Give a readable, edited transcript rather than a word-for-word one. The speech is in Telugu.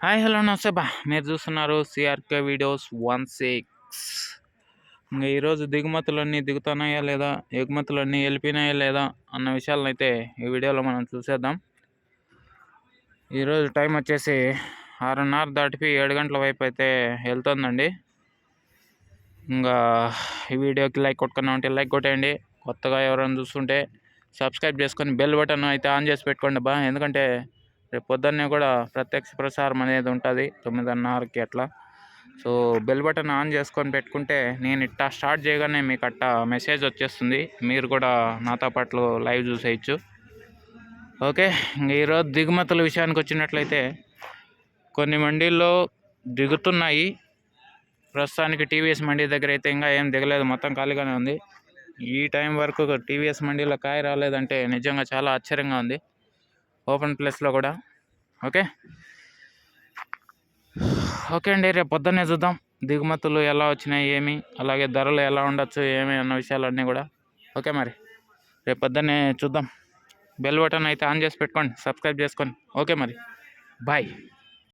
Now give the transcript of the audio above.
హాయ్ హలో నమస్తే మీరు చూస్తున్నారు సిఆర్కే వీడియోస్ 16. ఇంకా ఈరోజు దిగుమతులన్నీ దిగుతున్నాయా లేదా, ఎగుమతులన్నీ వెళ్ళిపోయినాయా లేదా అన్న విషయాలను అయితే ఈ వీడియోలో మనం చూసేద్దాం. ఈరోజు టైం వచ్చేసి 6:30 దాటిపి 7 గంటల వైపు అయితే వెళ్తుందండి. ఇంకా ఈ వీడియోకి లైక్ కొట్టుకున్నా ఉంటే లైక్ కొట్టేయండి. కొత్తగా ఎవరైనా చూస్తుంటే సబ్స్క్రైబ్ చేసుకొని బెల్ బటన్ అయితే ఆన్ చేసి పెట్టుకోండి ఎందుకంటే రేపు పొద్దున్నే కూడా ప్రత్యక్ష ప్రసారం అనేది ఉంటుంది 9:30కి అట్లా. సో బెల్ బటన్ ఆన్ చేసుకొని పెట్టుకుంటే నేను ఇట్టా స్టార్ట్ చేయగానే మీకు అట్టా మెసేజ్ వచ్చేస్తుంది. మీరు కూడా నాతో పాటు లైవ్ చూసేయచ్చు. ఓకే, ఈరోజు దిగుమతుల విషయానికి వచ్చినట్లయితే కొన్ని మండీల్లో దిగుతున్నాయి. ప్రస్తుతానికి టీవీఎస్ మండీ దగ్గర అయితే ఇంకా ఏం దిగలేదు, మొత్తం ఖాళీగానే ఉంది. ఈ టైం వరకు టీవీఎస్ మండీలో కాయ రాలేదంటే నిజంగా చాలా ఆశ్చర్యంగా ఉంది, ఓపెన్ ప్లేస్లో కూడా. ఓకే అండి, రేపు పొద్దున్నే చూద్దాం దిగుమతులు ఎలా వచ్చినాయి ఏమి, అలాగే ధరలు ఎలా ఉండొచ్చు ఏమి అన్న విషయాలన్నీ కూడా. ఓకే, మరి రేపు పొద్దున్నే చూద్దాం. బెల్ బటన్ అయితే ఆన్ చేసి పెట్టుకోండి, సబ్స్క్రైబ్ చేసుకోండి. ఓకే మరి, బాయ్.